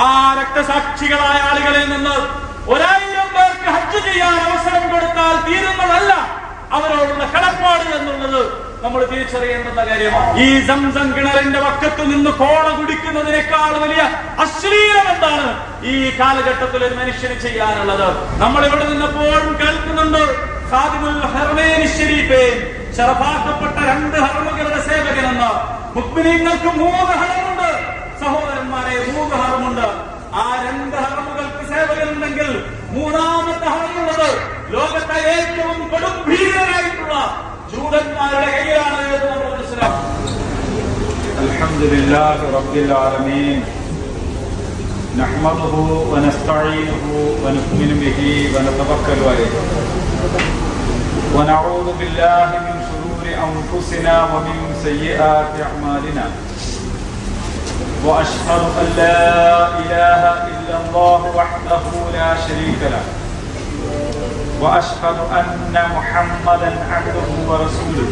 ആ രക്തസാക്ഷികളായ ആളുകളിൽ നിന്ന് 1000 പേർക്ക് ഹജ്ജ് ചെയ്യാൻ അവസരം കൊടുത്താൽ തീരുന്നതല്ല അവരോടുള്ള കടപ്പാട് എന്നുള്ളത് നമ്മൾ തിരിച്ചറിയേണ്ടുന്ന കാര്യമാണ്. ഈ സംസം കിണറിന്റെ വക്കത്ത് നിന്ന് കോട കുടിക്കുന്നതിനേക്കാൾ വലിയ അശ്ലീലം എന്താണ് ഈ കാലഘട്ടത്തിൽ ഒരു മനുഷ്യന് ചെയ്യാനുള്ളത്? നമ്മൾ ഇവിടെ നിന്നപ്പോഴും കേൾക്കുന്നുണ്ട്, ഖാദിമുൽ ഹറമൈൻ ശരീഫൈൻ, ശറഫാക്കപ്പെട്ട 2 ഹറമുകളുടെ സേവകനെന്ന്. മുഅ്മിനീങ്ങൾക്ക് 3 ഹറമുണ്ട് സഹോദരന്മാരെ, 3 ഹറമുണ്ട്. ആ 2 ഹറമുകൾക്ക് സേവകനുണ്ടെങ്കിൽ 3ാമത്തെ ഹറമുള്ളത് ലോകത്തെ ഏറ്റവും കൊടുംഭീകരരായിട്ടുള്ള ജൂതന്മാരുടെ കയ്യിലാണ് എന്ന് നമ്മൾ മനസ്സിലാക്കും. അൽഹംദുലില്ലാഹി റബ്ബിൽ ആലമീൻ നഹ്മദുഹു വനസ്തഈനുഹു വനുഅ്മിനു ബിഹി വനതവക്കലു അലൈഹി വനഊദു ബില്ലാഹി മിൻ ശുറൂരി അൻഫുസിനാ വമിൻ സയ്യിആതി അഅ്മാലിനാ വഅശ്ഹദു അൻ ലാ ഇലാഹ ഇല്ലല്ലാഹു വഹ്ദഹു ലാ ശരീക ലഹു وأشهد أن محمدًا عبده ورسوله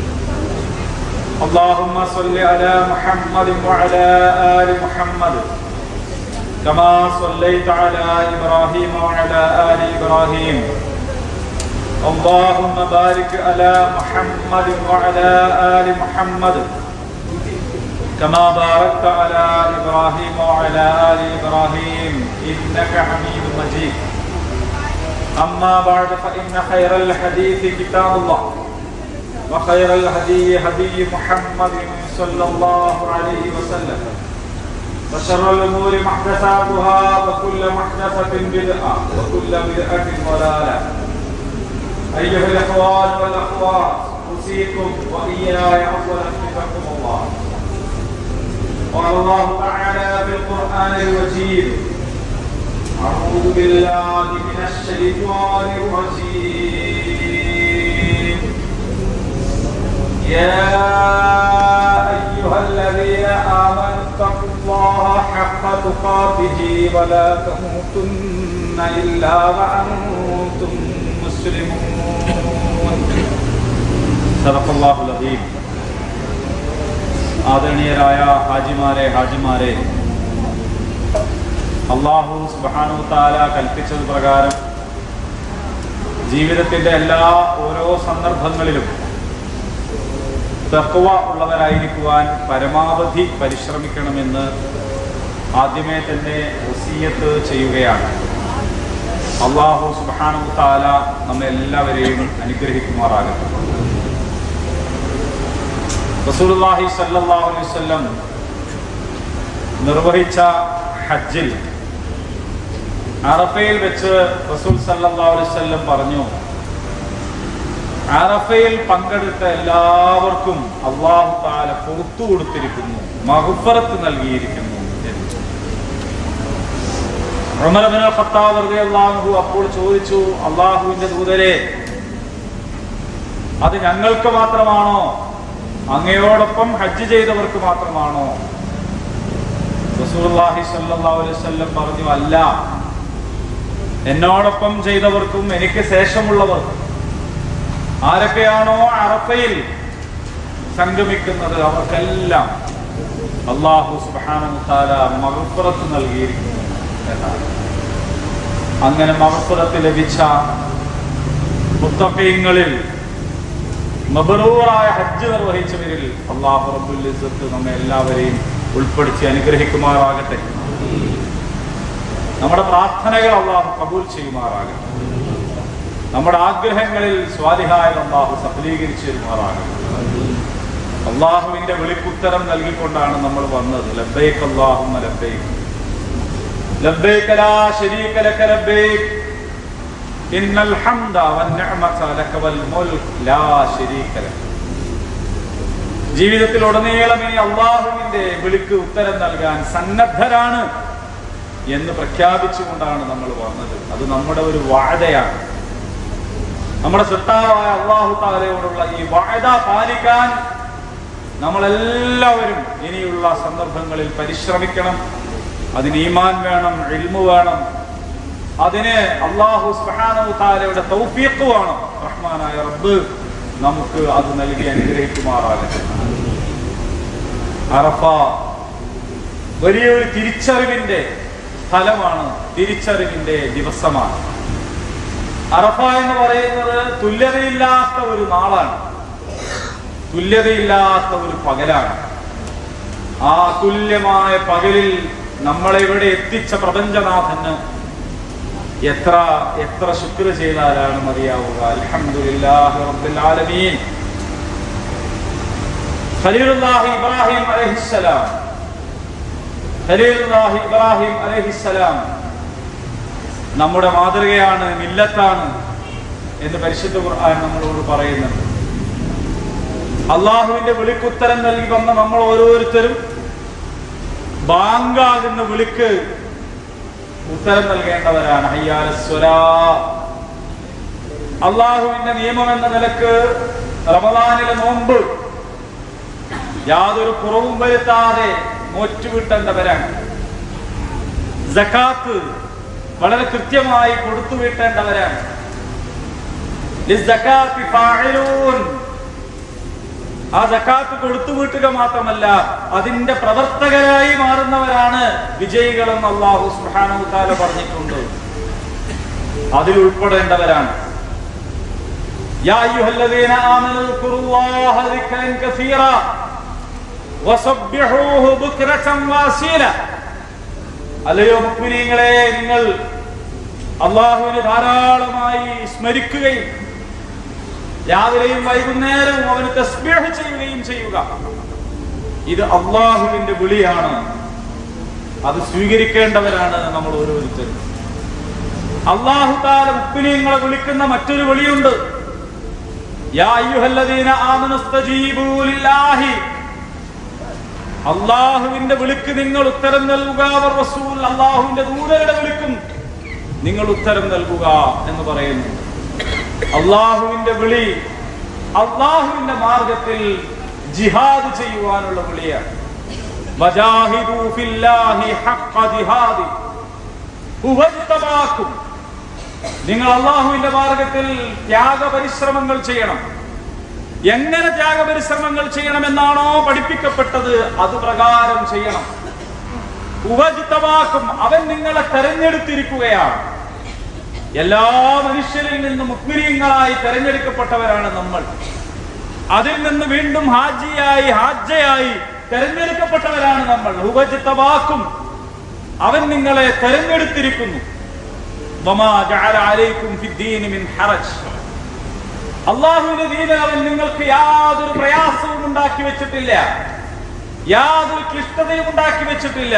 اللهم صل على محمد وعلى آل محمد كما صليت على إبراهيم وعلى آل إبراهيم اللهم بارك على محمد وعلى آل محمد كما باركت على إبراهيم وعلى آل إبراهيم إنك حميد مجيد أما بعد فإن خير الحديث كتاب الله وخير الهدي هدي محمد صلى الله عليه وسلم وشر الأمور محدثاتها وكل محدثة بدعة وكل بدعة ضلالة أيها الإخوان والأخوات أوصيكم وإياي أولا بتقوى الله. قال الله تعالى في القرآن المجيد أعوذ بالله من الشيطان الرجيم يا أيها الذين آمنوا اتقوا الله حق تقاته ولا تموتن إلا وأنتم مسلمون صدق الله العظيم. ആദരണീയരായ ഹാജിമാരെ, അല്ലാഹു സുബ്ഹാനഹു വ തആല കൽപ്പിച്ചത് പ്രകാരം ജീവിതത്തിന്റെ ഓരോ സന്ദർഭങ്ങളിലും തഖ്വ ഉള്ളവരായിരിക്കുവാൻ പരമാവധി പരിശ്രമിക്കണമെന്ന് ആദ്യമേ തന്നെ വസിയത്ത് ചെയ്യുകയാണ്. അല്ലാഹു സുബ്ഹാനഹു വ തആല നമ്മെല്ലാവരെയും അനുഗ്രഹിക്കുമാറാകട്ടെ. റസൂലുള്ളാഹി സ്വല്ലല്ലാഹു അലൈഹി വസല്ലം നിർവഹിച്ച ഹജ്ജിൽ അറഫയിൽ വെച്ച് റസൂൽ സല്ലല്ലാഹു അലൈഹി വസല്ലം പറഞ്ഞു, അറഫയിൽ പങ്കെടുത്ത എല്ലാവർക്കും അല്ലാഹു തആല പുറത്തു കൊടുത്തിരിക്കുന്നു, മഗ്ഫിറത്ത് നൽകിയിരിക്കുന്നു എന്ന്. ഉമർ ഇബ്നുൽ ഖത്താബ് റളിയല്ലാഹു അൻഹു അപ്പോൾ ചോദിച്ചു, അല്ലാഹുവിന്റെ ദൂതരെ, അത് ഞങ്ങൾക്ക് മാത്രമാണോ, അങ്ങയോടൊപ്പം ഹജ്ജ് ചെയ്തവർക്ക് മാത്രമാണോ? റസൂലുള്ളാഹി സ്വല്ലല്ലാഹു അലൈഹി വസല്ലം പറഞ്ഞു, അല്ല, എന്നോടൊപ്പം ചെയ്തവർക്കും എനിക്ക് ശേഷമുള്ളവർക്കും. ആരൊക്കെയാണോ അറഫയിൽ സംഗമിക്കുന്നത് അവർക്കെല്ലാം അല്ലാഹു സുബ്ഹാനഹു വ തആല മഗ്ഫിറത്ത് നൽകിയിരിക്കുന്നു എന്നാണ്. അങ്ങനെ മഗ്ഫിറത്ത് ലഭിച്ച മുത്തഖീങ്ങളിൽ മബ്റൂറായ ഹജ്ജ് നിർവഹിച്ചവരിൽ അല്ലാഹു റബ്ബുൽ ഇസ്സത്ത് നമ്മെ എല്ലാവരെയും ഉൾപ്പെടുത്തി അനുഗ്രഹിക്കുമാറാകട്ടെ. നമ്മുടെ പ്രാർത്ഥനകൾ അല്ലാഹു കബൂൽ ചെയ്യുമാറാകട്ടെ. നമ്മുടെ ആഗ്രഹങ്ങളിൽ സ്വാലിഹായ അല്ലാഹു സഫലീകരിച്ചു തരുമാറാകട്ടെ. അല്ലാഹുവിന്റെ വിളിക്കുത്തരം നൽകിക്കൊണ്ടാണ് നമ്മൾ വന്നത്. ലബ്ബൈക് അല്ലാഹുമ്മ ലബ്ബൈക് ലബ്ബൈക് ലാ ശരീക ലക ലബ്ബൈക് ഇന്നൽ ഹംദ വന്നിഅമത ലക വൽ മുൽക് ലാ ശരീക ലക. ജീവിതത്തിൽ ഉടനീളം ഇനി അല്ലാഹുവിന്റെ വിളിക്ക് ഉത്തരം നൽകാൻ സന്നദ്ധരാണ് എന്ന് പ്രഖ്യാപിച്ചുകൊണ്ടാണ് നമ്മൾ വന്നത്. അത് നമ്മുടെ ഒരു വഅദയാണ്. നമ്മുടെ സൃഷ്ടാവായ അല്ലാഹു തആലയോടുള്ള ഈ വഅദ പാലിക്കാൻ നമ്മളെല്ലാവരും ഇനിയുള്ള സന്ദർഭങ്ങളിൽ പരിശ്രമിക്കണം. അതിന് ഈമാൻ വേണം, ഇൽമു വേണം, അതിന് അല്ലാഹു സുബ്ഹാനഹു തആലയുടെ തൗഫീഖ് വേണം. റഹ്മാനായ റബ്ബ് നമുക്ക് അത് നൽകി അനുഗ്രഹിക്കുമാറാകട്ടെ. അറഫ വലിയൊരു തിരിച്ചറിവിന്റെ സ്ഥലമാണ്, തിരിച്ചറിവിന്റെ ദിവസമാണ്. അറഫ എന്ന് പറയുന്നത് തുല്യതയില്ലാത്ത ഒരു നാളാണ്, തുല്യതയില്ലാത്ത ഒരു പകലാണ്. ആ തുല്യമായ പകലിൽ നമ്മളെവിടെ എത്തിച്ച പ്രപഞ്ചനാഥന് എത്ര എത്ര ശുക്ർ ചെയ്താലാണ് മതിയാവുക. അൽഹംദുലില്ലാഹി റബ്ബിൽ ആലമീൻ. ഖലീലുല്ലാഹി ഇബ്രാഹിം അലൈഹിസ്സലാം, ഖലീലുല്ലാഹി ഇബ്രാഹിം അലൈഹിസ്സലാം നമ്മുടെ മാതൃകയാണ്, മില്ലത്താണ് എന്ന് പരിശുദ്ധ ഖുർആൻ നമ്മളോട് പറയുന്നുണ്ട്. അള്ളാഹുവിന്റെ വിളിക്കുത്തരം നൽകി വന്ന നമ്മൾ ഓരോരുത്തരും ബാങ്കാകുന്ന വിളിക്ക് ഉത്തരം നൽകേണ്ടവരാണ്. ഹയ്യാലസ്വലാ. അള്ളാഹുവിന്റെ നിയമം എന്ന നിലക്ക് റമദാനിലെ നോമ്പ് യാതൊരു കുറവും വരുത്താതെ നോറ്റുവീട്ടേണ്ടവരാണ്. സകാത്ത് വളരെ കൃത്യമായി കൊടുത്തു വീട്ടേണ്ടവരാണ്. ലിസ്സകാത്തി ഫാഇലൂൻ. ആ സകാത്ത് കൊടുത്തു വീട്ടുക മാത്രമല്ല, അതിന്റെ പ്രവർത്തകരായി മാറുന്നവരാണ് വിജയികളെന്ന് അല്ലാഹു സുബ്ഹാനഹു വ തആല പറഞ്ഞിട്ടുണ്ട്. അതിൽ ഉൾപ്പെടേണ്ടവരാണ്. യാ അയ്യുഹല്ലദീന ആമനൂ ദ്കുറുല്ലാഹ ദിക്റൻ കസീറ വസബ്ബിഹൂഹു ബുക്റതൻ വാസീല. അല്ലയോ മുഅ്മിനീങ്ങളെ, നിങ്ങൾ അല്ലാഹുവിനെ ധാരാളമായി സ്മരിക്കുകയും രാവിലെയും വൈകുന്നേരവും അവന് തസ്ബീഹ് ചെയ്യുകയും ചെയ്യുക. ഇത് അല്ലാഹുവിന്റെ വിളിയാണ്. അത് സ്വീകരിക്കേണ്ടവരാണ് നമ്മൾ ഓരോരുത്തരും. അല്ലാഹു തആല മുഅ്മിനീങ്ങളെ വിളിക്കുന്ന മറ്റൊരു വിളിയുണ്ട്. യാ അയ്യുഹല്ലദീന ആമനൂ സ്തജീബൂ ലില്ലാഹി. അല്ലാഹുവിന്റെ വിളിക്ക് നിങ്ങൾ ഉത്തരം നൽകുക. റസൂൽ അല്ലാഹുവിന്റെ ദൂതരുടെ വിളിക്കും നിങ്ങൾ ഉത്തരം നൽകുക എന്ന് പറയുന്നു. അല്ലാഹുവിന്റെ വിളി അല്ലാഹുവിന്റെ മാർഗത്തിൽ ജിഹാദ് ചെയ്യുവാനുള്ള വിളിയാണ്. വജാഹിദൂ ഫില്ലാഹി ഹഖ്ഖ ജിഹാദി ഹുവജ്തബാക്കും. നിങ്ങൾ അല്ലാഹുവിന്റെ മാർഗത്തിൽ ത്യാഗപരിശ്രമങ്ങൾ ചെയ്യണം. എങ്ങനെ ത്യാഗപരിശ്രമങ്ങൾ ചെയ്യണമെന്നാണോ പഠിപ്പിക്കപ്പെട്ടത് അത് പ്രകാരം ചെയ്യണം. ഹുവജ്തബാക്കും. അവൻ നിങ്ങളെ തെരഞ്ഞെടുത്തിരിക്കുകയാണ്. എല്ലാ മനുഷ്യരിൽ നിന്നും മുഅ്മിനീങ്ങളായി തെരഞ്ഞെടുക്കപ്പെട്ടവരാണ് നമ്മൾ. അതിൽ നിന്ന് വീണ്ടും ഹാജയായി തെരഞ്ഞെടുക്കപ്പെട്ടവരാണ് നമ്മൾ. ഹുവജ്തബാക്കും. അവൻ നിങ്ങളെ തെരഞ്ഞെടുത്തിരിക്കുന്നു. വമാ ജഅല അലൈക്കും ഫിദ്ദീനി മിൻ ഹറജ്. അല്ലാഹുവിന്റെ ദീനിൽ അവൻ നിങ്ങൾക്ക് യാതൊരു പ്രയാസവും ഉണ്ടാക്കി വെച്ചിട്ടില്ല, യാതൊരു ക്ലിഷ്ടതയും ഉണ്ടാക്കി വെച്ചിട്ടില്ല.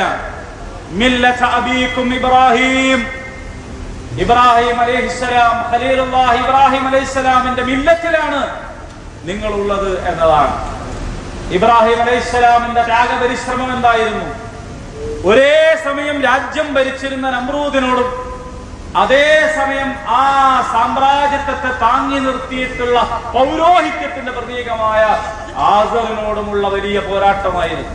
മില്ലത അബീക്കും ഇബ്രാഹിം. ഇബ്രാഹിം അലൈഹിസ്സലാം, ഖലീലുല്ലാഹി ഇബ്രാഹിം അലൈഹിസ്സലാമിന്റെ മില്ലത്തിലാണ് നിങ്ങളുള്ളത് എന്നതാണ്. ഇബ്രാഹിം അലൈഹിസ്സലാമിന്റെ ത്യാഗപരിശ്രമം എന്തായിരുന്നു? ഒരേ സമയം രാജ്യം ഭരിച്ചിരുന്ന നമ്രൂദിനോടും അതേസമയം ആ സാമ്രാജ്യത്വത്തെ താങ്ങി നിർത്തിയിട്ടുള്ള പൗരോഹിത്യത്തിന്റെ പ്രതീകമായ ആസറിനോടുമുള്ള വലിയ പോരാട്ടമായിരുന്നു.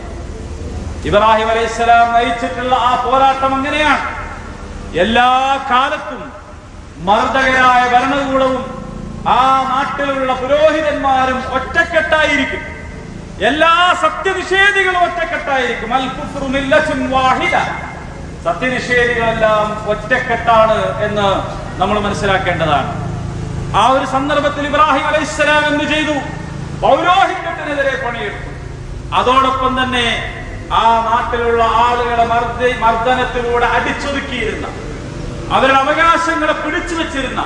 ഇബ്രാഹിം അലൈഹിസ്സലാം നയിച്ചിട്ടുള്ള ആ പോരാട്ടം അങ്ങനെയാണ്. എല്ലാ കാലത്തും മർദ്ദകരായ ഭരണകൂടവും ആ നാട്ടിലുള്ള പുരോഹിതന്മാരും ഒറ്റക്കെട്ടായിരിക്കും. എല്ലാ സത്യനിഷേധികളും ഒറ്റക്കെട്ടായിരിക്കും. അൽ കുഫ്റു മില്ലത്തുൻ വാഹിദ. സത്യനിഷേധികളെല്ലാം ഒറ്റക്കെട്ടാണ് എന്ന് നമ്മൾ മനസ്സിലാക്കേണ്ടതാണ്. ആ ഒരു സന്ദർഭത്തിൽ ഇബ്രാഹിം അലൈഹിസ്സലാം എന്ത് ചെയ്തു? പൗരോഹിത്യത്തിനെതിരെ പണിയെടുത്തു. അതോടൊപ്പം തന്നെ ആ നാട്ടിലുള്ള ആളുകളെ മർദ്ദനത്തിലൂടെ അടിച്ചൊതുക്കിയിരുന്ന, അവരുടെ അവകാശങ്ങളെ പിടിച്ചു വെച്ചിരുന്ന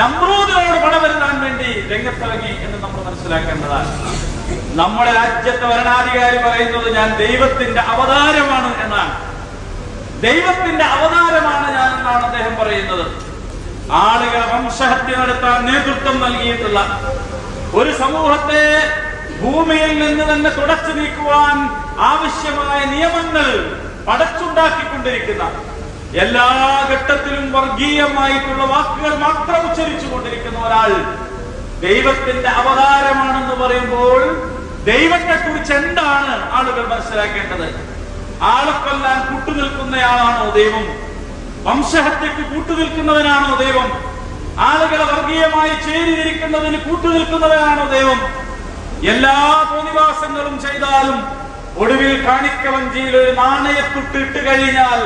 നമ്രൂദിനോട് പടവരുത്താൻ വേണ്ടി രംഗത്തിറങ്ങി എന്ന് നമ്മൾ മനസ്സിലാക്കേണ്ടതാണ്. നമ്മുടെ രാജ്യത്തെ ഭരണാധികാരി പറയുന്നത് ഞാൻ ദൈവത്തിന്റെ അവതാരമാണ് എന്നാണ്. ദൈവത്തിന്റെ അവതാരമാണ് ഞാൻ എന്നാണ് അദ്ദേഹം പറയുന്നത്. ആളുകളെ വംശഹത്യ നടത്താൻ നേതൃത്വം നൽകിയിട്ടുള്ള ഒരു സമൂഹത്തെ ഭൂമിയിൽ നിന്ന് തന്നെ തുടച്ചു നീക്കുവാൻ ആവശ്യമായ നിയമങ്ങൾ പടച്ചുണ്ടാക്കിക്കൊണ്ടിരിക്കുന്ന, എല്ലാ ഘട്ടത്തിലും വർഗീയമായിട്ടുള്ള വാക്കുകൾ മാത്രം ഉച്ചരിച്ചു കൊണ്ടിരിക്കുന്ന ഒരാൾ ദൈവത്തിന്റെ അവതാരമാണെന്ന് പറയുമ്പോൾ ദൈവത്തെ കുറിച്ച് എന്താണ് ആളുകൾ മനസ്സിലാക്കേണ്ടത്? ആളെ കൊല്ലാൻ കൂട്ടുനിൽക്കുന്നയാളാണോ ദൈവം? വംശഹത്യക്ക് കൂട്ടുനിൽക്കുന്നവനാണോ ദൈവം? ആളുകളെ വർഗീയമായി ചേരിതിരിക്കുന്നതിന് കൂട്ടുനിൽക്കുന്നവനാണോ ദൈവം? എല്ലാ തോന്നിവാസങ്ങളും ചെയ്താലും ഒടുവിൽ കാണിക്കവഞ്ചിയിൽ ഒരു നാണയത്തുട്ട് ഇട്ട് കഴിഞ്ഞാൽ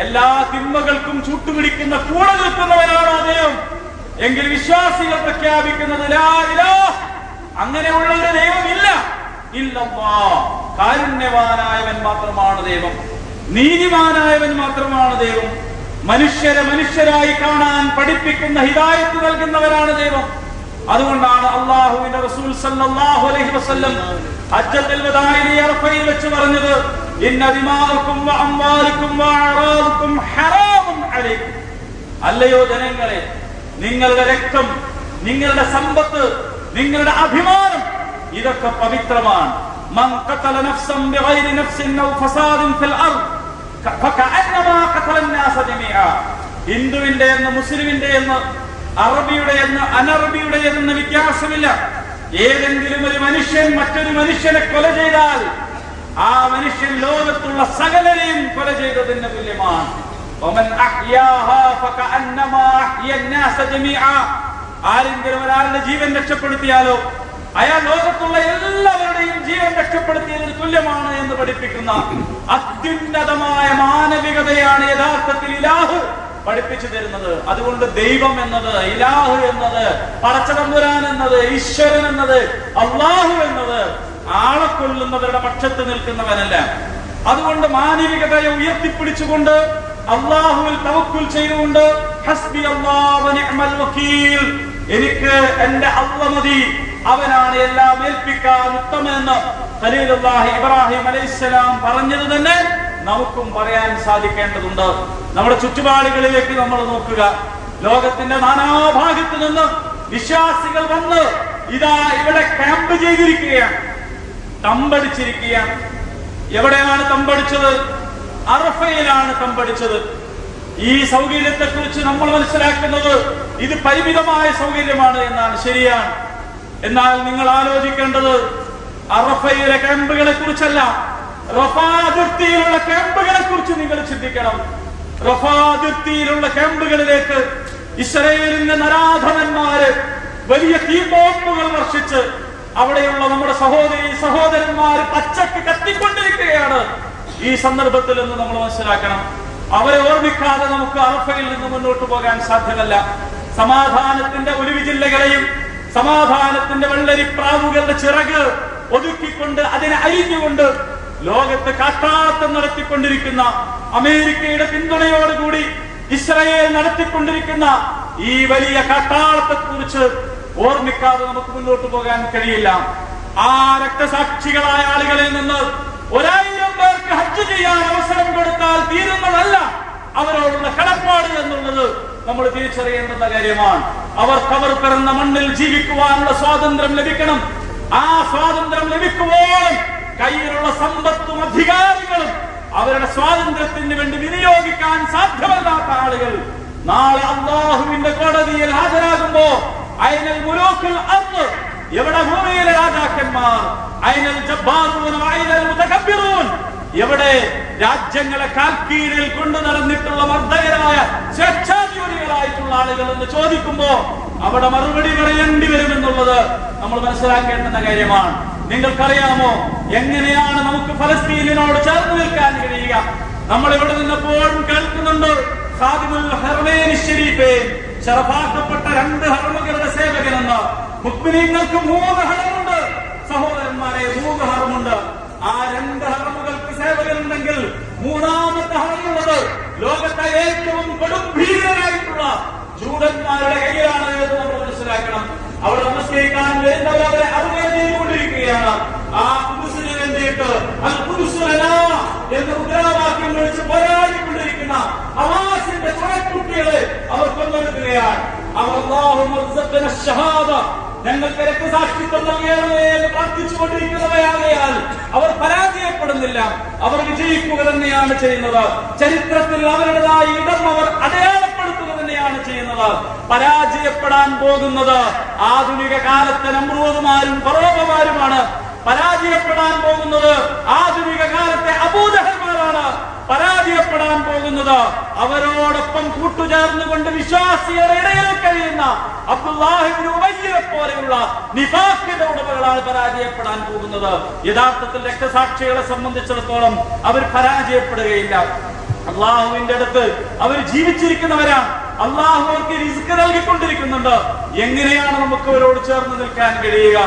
എല്ലാ തിന്മകൾക്കും ചൂട്ടുപിടിക്കുന്ന കൂടെ നിൽക്കുന്നവനാണോ ദൈവം എങ്കിൽ വിശ്വാസികൾ പ്രഖ്യാപിക്കുന്നത് ലാ ഇലാഹ, അങ്ങനെയുള്ള ഒരു ദൈവമില്ല, ഇല്ലല്ലാഹ്, കാരുണ്യവാനായവൻ മാത്രമാണ് ദൈവം, നീതിമാനായവൻ മാത്രമാണ് ദൈവം, മനുഷ്യരെ മനുഷ്യരായി കാണാൻ പഠിപ്പിക്കുന്ന ഹിദായത്ത് നൽകുന്നവനാണ് ദൈവം. അതുകൊണ്ടാണ് അല്ലാഹുവിന്റെ റസൂൽ സല്ലല്ലാഹു അലൈഹി വസല്ലം ഹജ്ജത്തുൽ വദാഇൽ അറഫയിൽ വെച്ച് പറഞ്ഞത്, ഇന്ന ദിമാഅക്കും വ അംവാലുക്കും വ അറാദുക്കും ഹറാമുൻ അലൈക്കും. അല്ലയോ ജനങ്ങളെ, നിങ്ങളുടെ രക്തം, നിങ്ങളുടെ സമ്പത്ത്, നിങ്ങളുടെ അഭിമാനം ഇതൊക്കെ പവിത്രമാണ്. മൻ ഖതല നഫ്സൻ ബിഗൈരി നഫ്സിൻ ഔ ഫസാദിൻ ഫിൽ അർദ് ഫകഅന്നമാ ഖതല الناس ജമീഅ. ഹിന്ദുവിന്റെ എന്ന് മുസ്ലിമിന്റെ എന്ന് അറബിയുടെ എന്ന് അനറബിയുടെ എന്ന് വ്യത്യാസമില്ല. ഏതെങ്കിലും ഒരു മനുഷ്യൻ മറ്റൊരു മനുഷ്യനെ കൊല ചെയ്താൽ ആ മനുഷ്യൻ ലോകത്തുള്ള സകലരെയും കൊല ചെയ്തതിന് തുല്യമാണ്. ആരെങ്കിലും ഒരാളുടെ ജീവൻ രക്ഷപ്പെടുത്തിയാലോ അയാൾ ലോകത്തുള്ള എല്ലാവരുടെയും ജീവൻ രക്ഷപ്പെടുത്തിയതിന് തുല്യമാണ് എന്ന് പഠിപ്പിക്കുന്ന അത്യുന്നതമായ മാനവികതയാണ് യഥാർത്ഥത്തിൽ ഇലാഹ് പഠിപ്പിച്ചു തരുന്നത്. അതുകൊണ്ട് ദൈവം എന്നത്, ഇലാഹ് എന്നത്, പടച്ചതമ്പുരാൻ എന്നത്, ഈശ്വരൻ എന്നത്, അള്ളാഹു എന്നത് ആളെ കൊല്ലുന്നവരുടെ പക്ഷത്ത് നിൽക്കുന്നവനല്ല. അതുകൊണ്ട് മാനവികതയെ ഉയർത്തിപ്പിടിച്ചുകൊണ്ട് അള്ളാഹുവിൽ തവക്കുൽ ചെയ്തുകൊണ്ട് ഹസ്ബി അല്ലാഹു വ നിഅ്മൽ വകീൽ, എനിക്ക് എന്റെ അല്ലാഹ് മതി, അവനാണ് എല്ലാം ഏൽപ്പിക്കാൻ ഉത്തമമെന്ന് ഖലീലുല്ലാഹി ഇബ്രാഹിം അലൈഹിസ്സലാം പറഞ്ഞത് തന്നെ നമുക്കും പറയാൻ സാധിക്കേണ്ടതുണ്ട്. നമ്മുടെ ചുറ്റുപാടുകളിലേക്ക് നമ്മൾ നോക്കുക. ലോകത്തിന്റെ നാനാഭാഗത്തു നിന്ന് വിശ്വാസികൾ വന്ന് ഇതാ ഇവിടെ ക്യാമ്പ് ചെയ്തിരിക്കുകയാണ്, തമ്പടിച്ചിരിക്കുകയാണ്. എവിടെയാണ് തമ്പടിച്ചത്? അറഫയിലാണ് തമ്പടിച്ചത്. ഈ സൗകര്യത്തെ കുറിച്ച് നമ്മൾ മനസ്സിലാക്കുന്നത് ഇത് പരിമിതമായ സൗകര്യമാണ് എന്നാണ്, ശരിയാണ്. എന്നാൽ നിങ്ങൾ ആലോചിക്കേണ്ടത് അറഫയിലെ ക്യാമ്പുകളെ കുറിച്ചല്ല, റഫാ അതിർത്തിയിലുള്ള ക്യാമ്പുകളെ കുറിച്ച് നിങ്ങൾ ചിന്തിക്കണം. റഫാ അതിർത്തിയിലുള്ള ക്യാമ്പുകളിലേക്ക് ഇസ്രായേലിന്റെ നരാധമന്മാര് വലിയ തീബോംബുകൾ വർഷിച്ച് അവിടെയുള്ള നമ്മുടെ സഹോദരി സഹോദരന്മാര് പച്ചക്ക് കത്തിക്കൊണ്ടിരിക്കുകയാണ്. ഈ സന്ദർഭത്തിൽ നിന്ന് നമ്മൾ മനസ്സിലാക്കണം, അവരെ ഓർമ്മിക്കാതെ നമുക്ക് അറഫയിൽ നിന്ന് മുന്നോട്ട് പോകാൻ സാധ്യമല്ല. സമാധാനത്തിന്റെ ഒലിവിജില്ലകളെയും സമാധാനത്തിന്റെ വെള്ളരിപ്രാവുകളുടെ ചിറക് ഒതുക്കിക്കൊണ്ട് അതിനെ അരിഞ്ഞുകൊണ്ട് ലോകത്ത് കാട്ടാട്ടം നടത്തിക്കൊണ്ടിരിക്കുന്ന അമേരിക്കയുടെ പിന്തുണയോടുകൂടി ഇസ്രായേൽ നടത്തിക്കൊണ്ടിരിക്കുന്ന ഈ വലിയ കാട്ടാളത്തെ കുറിച്ച് ഓർമ്മിക്കാതെ നമുക്ക് മുന്നോട്ട് പോകാൻ കഴിയില്ല. ആ രക്തസാക്ഷികളായ ആളുകളിൽ നിന്ന് 1000 പേർക്ക് ഹജ്ജ് ചെയ്യാൻ അവസരം കൊടുത്താൽ തീരുന്നതല്ല അവരോടുള്ള കടപ്പാട് എന്നുള്ളത് നമ്മൾ തിരിച്ചറിയേണ്ടുന്ന കാര്യമാണ്. അവർ പിറന്ന മണ്ണിൽ ജീവിക്കുവാനുള്ള സ്വാതന്ത്ര്യം ലഭിക്കണം. ആ സ്വാതന്ത്ര്യം ലഭിക്കുമ്പോഴും കയ്യിലുള്ള സമ്പത്തും അധികാരങ്ങളും അവരുടെ സ്വാതന്ത്ര്യത്തിന് വേണ്ടി വിനിയോഗിക്കാൻ സാധ്യമല്ലാത്ത ആളുകൾ നാളെ അല്ലാഹുവിന്റെ കോടതിയിൽ ഹാജരാകുമ്പോ അയ്നൽ മുലൂക്കുൽ അർദ്, എവിടെ ഭൂമിയിലെ രാജാക്കന്മാർ, അയ്നൽ ജബ്ബാറൂൻ വഅയ്നൽ മുതകബ്ബിറൂൻ, എവിടെ രാജ്യങ്ങളെ കാൽക്കീഴിൽ കൊണ്ടു നടന്നിട്ടുള്ള മർദ്ദകരായ സ്വേച്ഛാധിപതികളായിട്ടുള്ള ആളുകൾ എന്ന് ചോദിക്കുമ്പോ അവിടെ മറുപടി പറയേണ്ടി വരുമെന്നുള്ളത് നമ്മൾ മനസ്സിലാക്കേണ്ടുന്ന കാര്യമാണ്. നിങ്ങൾക്കറിയാമോ എങ്ങനെയാണ് നമുക്ക് ഫലസ്തീനിനോട് ചേർന്ന് നിൽക്കാൻ കഴിയുക? നമ്മൾ ഇവിടെ നിന്നപ്പോഴും കേൾക്കുന്നുണ്ട് ഖാദിമുൽ ഹറമൈൻ ശരീഫൈൻ, ശറഫാക്കപ്പെട്ട 2 ഹറമുകളുടെ സേവകനെന്ന്. മുഅ്മിനീങ്ങൾക്ക് 3 ഹറമുണ്ട് സഹോദരന്മാരെ, 3 ഹറമുണ്ട്. ആ 2 ഹറമുകൾക്ക് സേവകനുണ്ടെങ്കിൽ 3ാമത്തെ ഹറമുള്ളത് ലോകത്തെ ഏറ്റവും കൊടുംഭീകരായിട്ടുള്ള ജൂതന്മാരുടെ കയ്യിലാണ് എന്ന് നമ്മൾ മനസ്സിലാക്കണം. അവിടെ നമസ്കരിക്കാൻ വരുന്നവർ അവരെ അറിവ് ചെയ്തുകൊണ്ടിരിക്കുകയാണ്. ആ ഖുദ്സിന് വേണ്ടിയിട്ട് അൽ ഖുദ്സു ലനാ എന്ന മുദ്രാവാക്യം വിളിച്ച് പോരാടിക്കൊണ്ടിരിക്കുന്ന ഹമാസിന്റെ കുട്ടികളെ അവർ കൊന്നൊടുക്കുകയാണ്. അവർ അല്ലാഹുമ്മ റസഖ്ന അശ്ശഹാദ, ഞങ്ങൾക്ക് രക്തസാക്ഷിത്വം നൽകണമേ എന്ന് പ്രാർത്ഥിച്ചുകൊണ്ടിരിക്കുന്നവയാകയാൽ അവർ പരാജയപ്പെടുന്നില്ല, അവർ വിജയിക്കുക തന്നെയാണ് ചെയ്യുന്നത്. ചരിത്രത്തിൽ അവരുടേതായ ഇടം അവർ അടയാളപ്പെടുത്തുക തന്നെയാണ് ചെയ്യുന്നത്. പരാജയപ്പെടാൻ പോകുന്നത് ആധുനിക കാലത്തെ നമ്രൂദുമാരും ഫറോവമാരുമാണ്. പരാജയപ്പെടാൻ പോകുന്നത് ആധുനിക കാലത്തെ അബൂജഹൽമാരാണ്. പരാജയപ്പെടാൻ പോകുന്നത് അവരോടൊപ്പം കൂട്ടുചേർന്നുകൊണ്ട് വിശ്വാസികളുടെ ഇടയിൽ കഴിയുന്ന അബ്ദുല്ലാഹി ഇബ്നു ഉബയ്യെ പോലെയുള്ള നിഫാഖിന്റെ ഉടമകളാണ് പരാജയപ്പെടാൻ പോകുന്നത്. യഥാർത്ഥത്തിൽ രക്തസാക്ഷികളെ സംബന്ധിച്ചിടത്തോളം അവർ പരാജയപ്പെടുകയില്ല. അള്ളാഹുവിന്റെ അടുത്ത് അവർ ജീവിച്ചിരിക്കുന്നവരാണ്. അള്ളാഹു അവർക്ക് റിസ്ക് നൽകിക്കൊണ്ടിരിക്കുന്നുണ്ട്. എങ്ങനെയാണ് നമുക്ക് അവരോട് ചേർന്ന് നിൽക്കാൻ കഴിയുക?